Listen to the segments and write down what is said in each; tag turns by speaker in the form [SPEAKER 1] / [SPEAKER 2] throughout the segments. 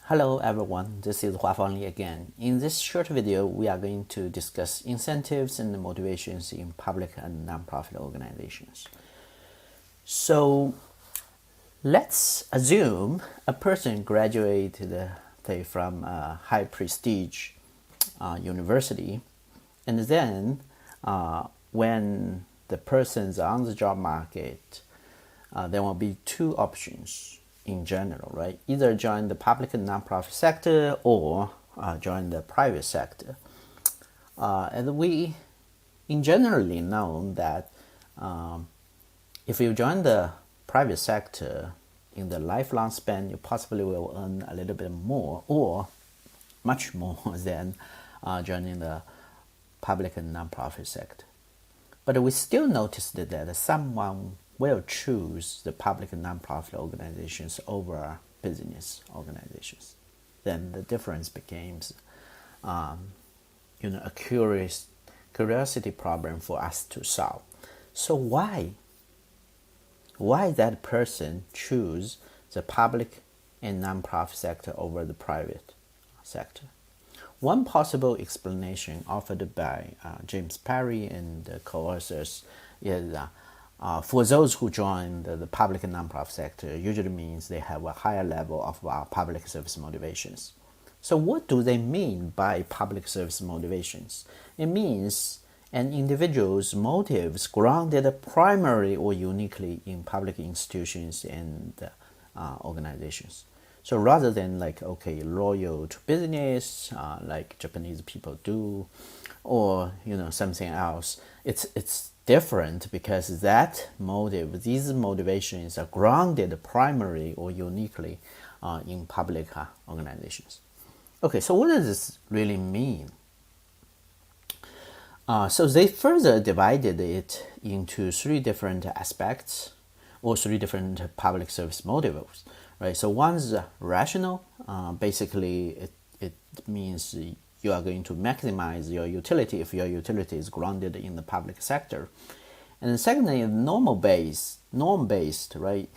[SPEAKER 1] Hello everyone, this is Huafang Li again. In this short video, we are going to discuss incentives and motivations in public and nonprofit organizations. So let's assume a person graduated from a high prestige university, and then when the person's on the job market, there will be two options in general, right? Either join the public and nonprofit sector or join the private sector. And we in generally know that if you join the private sector in the lifelong span, you possibly will earn a little bit more or much more than joining the public and nonprofit sector. But we still noticed that someone will choose the public and nonprofit organizations over business organizations. Then the difference becomes, a curiosity problem for us to solve. So why that person choose the public and nonprofit sector over the private sector? One possible explanation offered by James Perry and the co-authors is for those who join the public and nonprofit sector, usually means they have a higher level of public service motivations. So what do they mean by public service motivations? It means an individual's motives grounded primarily or uniquely in public institutions and organizations. So rather than loyal to business, like Japanese people do, or something else, it's different because these motivations are grounded primarily or uniquely in public organizations. Okay, so what does this really mean? So they further divided it into three different aspects or three different public service motives, right? So one's rational. Basically, it means you are going to maximize your utility if your utility is grounded in the public sector. And then secondly, norm-based, right?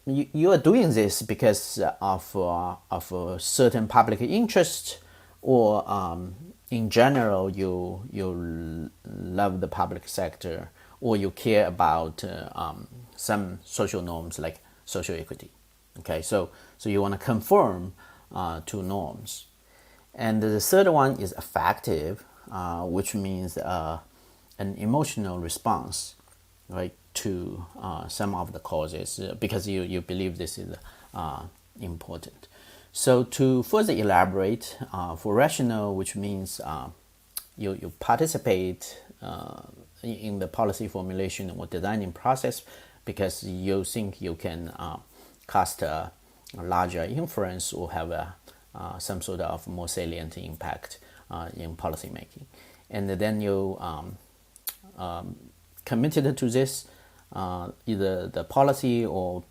[SPEAKER 1] You are doing this because of a certain public interest, or in general, you love the public sector, or you care about some social norms like social equity. Okay, so you want to conform to norms. And the third one is affective, which means an emotional response, right, to some of the causes because you believe this is important. So to further elaborate, for rational, which means you participate in the policy formulation or designing process because you think you can cast a larger influence or have some sort of more salient impact in policymaking. And then you committed to this, either the policy or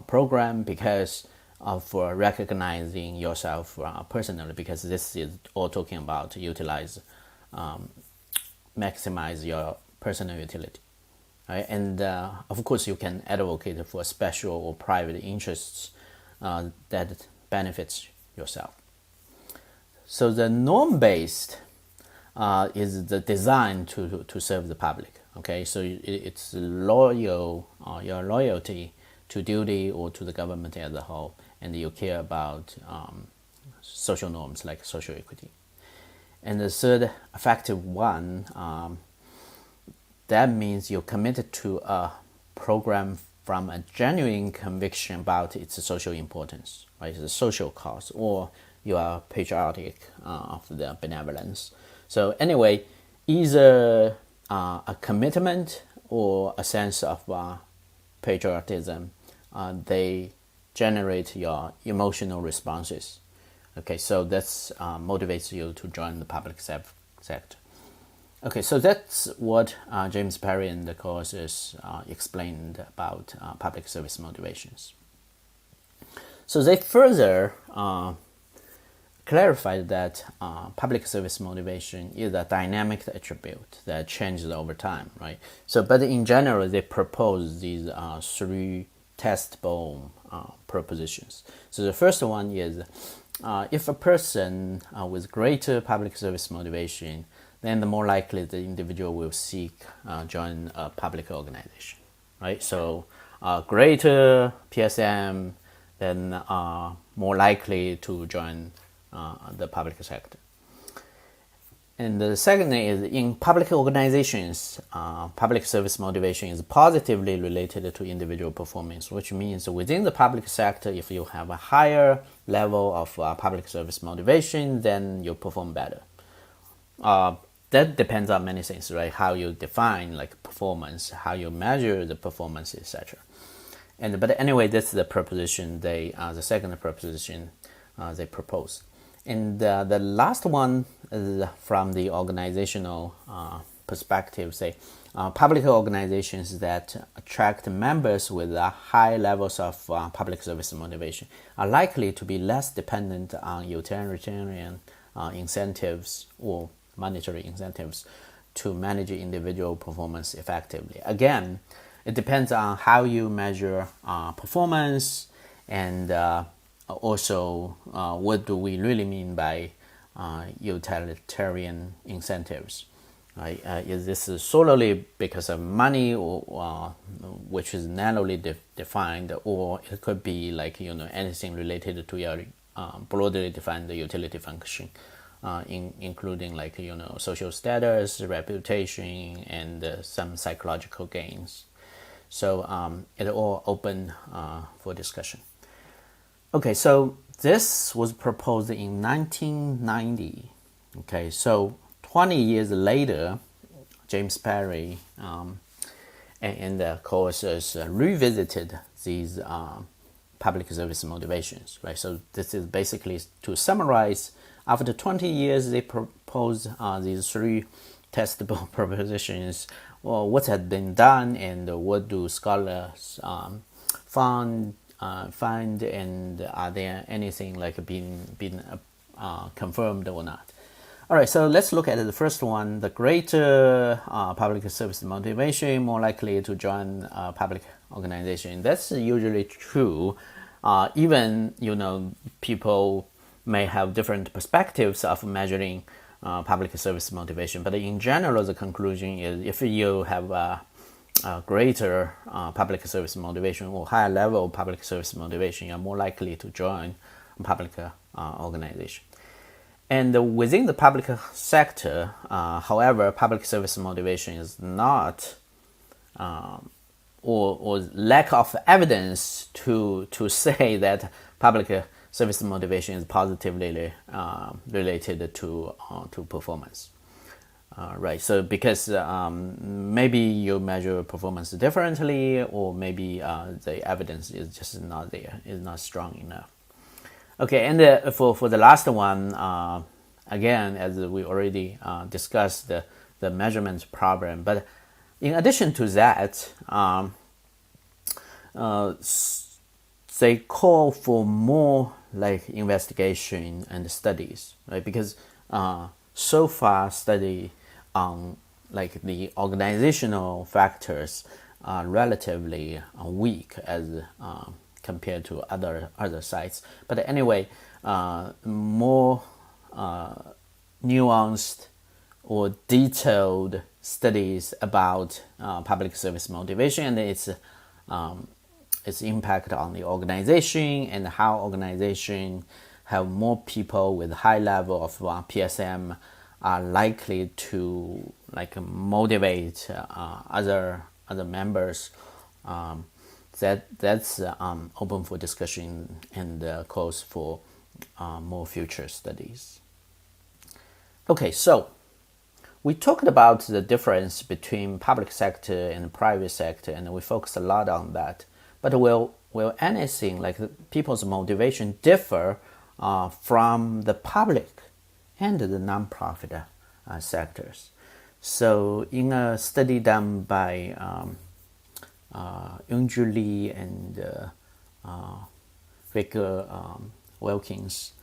[SPEAKER 1] program, because of recognizing yourself personally, because this is all talking about maximize your personal utility. Right? And of course, you can advocate for special or private interests that benefits yourself. So the norm-based is the design to serve the public. Okay, so it's your loyalty to duty or to the government as a whole, and you care about social norms like social equity. And the third effective one, that means you're committed to a program from a genuine conviction about its social importance, right? It's a social cause, or you are patriotic of the benevolence. So anyway, either a commitment or a sense of patriotism, they generate your emotional responses. Okay, so that's motivates you to join the public sector. Okay, so that's what James Perry and the co-authors explained about public service motivations. So they further clarified that public service motivation is a dynamic attribute that changes over time, right? So, but in general, they propose these three testable propositions. So the first one is if a person with greater public service motivation, then the more likely the individual will seek join a public organization, right? So greater PSM, then more likely to join the public sector. And the second thing is, in public organizations, public service motivation is positively related to individual performance, which means within the public sector, if you have a higher level of public service motivation, then you perform better. That depends on many things, right? How you define like performance, how you measure the performance, etc. But anyway, that's the proposition the second proposition they propose. And the last one is from the organizational perspective, say public organizations that attract members with high levels of public service motivation are likely to be less dependent on utilitarian incentives or monetary incentives to manage individual performance effectively. Again, it depends on how you measure performance, and also what do we really mean by utilitarian incentives. Is this solely because of money, or which is narrowly defined, or it could be like anything related to your broadly defined utility function, including like social status, reputation, and some psychological gains. So it's all open for discussion. Okay, so this was proposed in 1990. Okay, so 20 years later, James Perry and the co-authors revisited these public service motivations, right? So this is basically to summarize. After 20 years, they proposed these three testable propositions. Well, what had been done, and what do scholars find, and are there anything like been confirmed or not? All right, so let's look at the first one. The greater public service motivation, more likely to join a public organization. That's usually true. Even people may have different perspectives of measuring public service motivation, but in general, the conclusion is if you have a greater public service motivation or higher level public service motivation, you're more likely to join a public organization. And within the public sector, however, public service motivation is not, or lack of evidence to say that public service motivation is positively related to performance. Right, so because maybe you measure performance differently, or maybe the evidence is just not there, is not strong enough. Okay, and for the last one, again, as we already discussed, the measurement problem. But in addition to that, they call for more like investigation and studies, right? Because so far study on like the organizational factors are relatively weak as compared to other sites. But anyway, more nuanced or detailed studies about public service motivation and its impact on the organization, and how organization have more people with high level of PSM are likely to like motivate other members. That's open for discussion and calls for more future studies. Okay, so we talked about the difference between public sector and private sector, and we focused a lot on that. But will anything like people's motivation differ from the public and the nonprofit sectors? So in a study done by Lee and Victor Wilkins,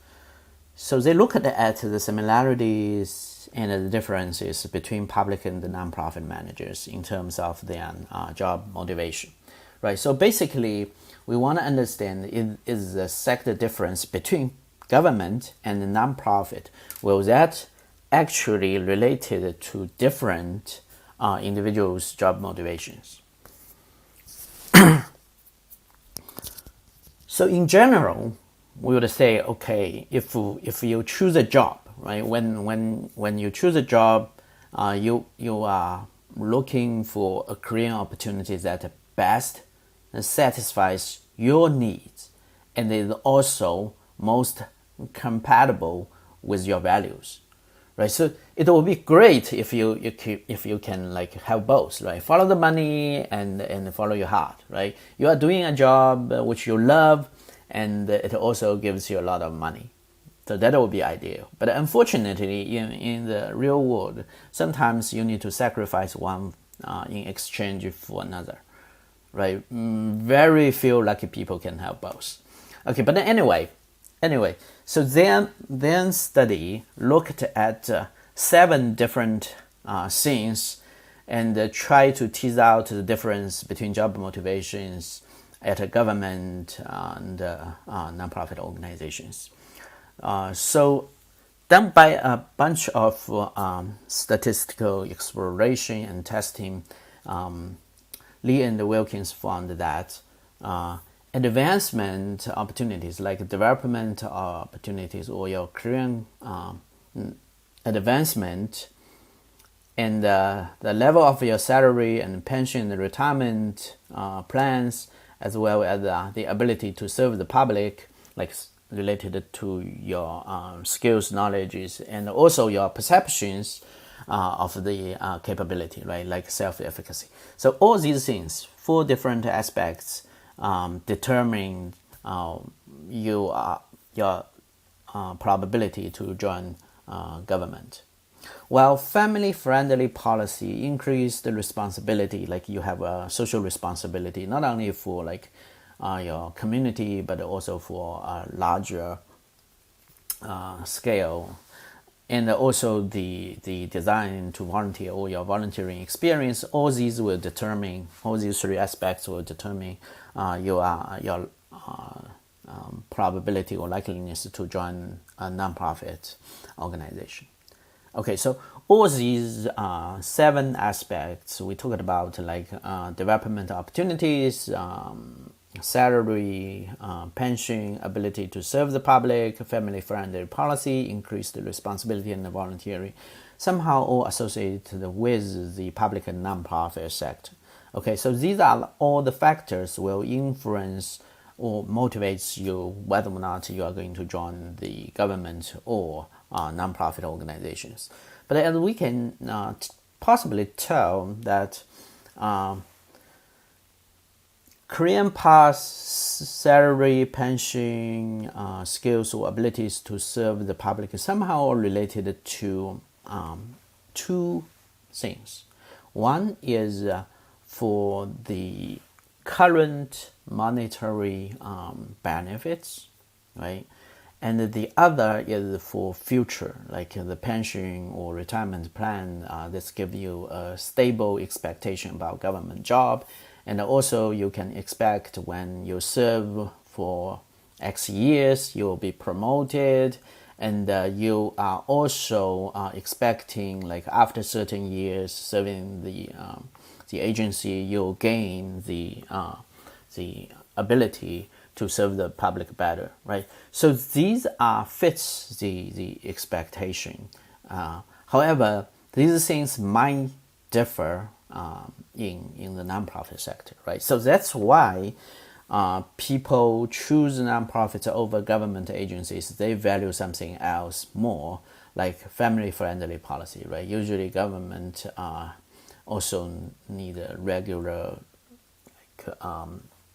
[SPEAKER 1] so they looked at the similarities and the differences between public and the nonprofit managers in terms of their job motivation. Right, so basically, we want to understand is the sector difference between government and the nonprofit, well, that actually related to different individuals' job motivations. So in general, we would say, okay, if you choose a job, right? When you choose a job, you are looking for a career opportunity that best satisfies your needs and is also most compatible with your values, right? So it will be great if you can like have both, right? Follow the money and follow your heart, right? You are doing a job which you love, and it also gives you a lot of money. So that would be ideal. But unfortunately, in the real world, sometimes you need to sacrifice one in exchange for another, right? Very few lucky people can have both. Okay, but anyway, so then study looked at 7 different things and try to tease out the difference between job motivations at a government and nonprofit organizations. So done by a bunch of statistical exploration and testing, Lee and Wilkins found that advancement opportunities, like development opportunities or your career advancement, and the level of your salary and pension and retirement plans, as well as the ability to serve the public, like related to your skills, knowledges, and also your perceptions of the capability, right? Like self-efficacy. So all these things, 4 different aspects, determine your probability to join government. While family-friendly policy increase the responsibility, like you have a social responsibility, not only for like your community, but also for a larger scale. And also the design to volunteer or your volunteering experience, all these 3 aspects will determine your probability or likeliness to join a nonprofit organization. Okay, so all these 7 aspects we talked about, like development opportunities, salary, pension, ability to serve the public, family-friendly policy, increased responsibility, and volunteering, somehow all associated with the public and nonprofit sector. Okay, so these are all the factors will influence or motivates you whether or not you are going to join the government or nonprofit organizations. But as we can possibly tell that career path, salary, pension, skills or abilities to serve the public is somehow related to 2 things. One is for the current monetary benefits, right? And the other is for future, like the pension or retirement plan. This gives you a stable expectation about government job. And also you can expect when you serve for X years, you will be promoted. And you are also expecting, like after certain years serving the agency, you'll gain the ability to serve the public better, right? So these fits the expectation. However, these things might differ in the nonprofit sector, right? So that's why people choose nonprofits over government agencies. They value something else more, like family-friendly policy, right? Usually government also need a regular,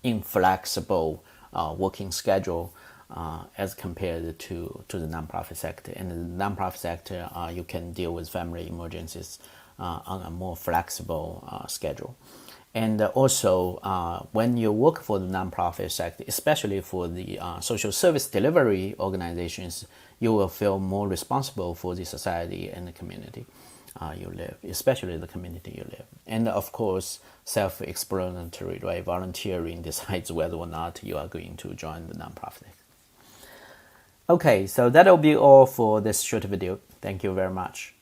[SPEAKER 1] inflexible working schedule as compared to the nonprofit sector. In the nonprofit sector, you can deal with family emergencies on a more flexible schedule. And also, when you work for the nonprofit sector, especially for the social service delivery organizations, you will feel more responsible for the society and the community you live, especially the community you live. And of course, self-explanatory, right? Volunteering decides whether or not you are going to join the nonprofit. Okay, so that'll be all for this short video. Thank you very much.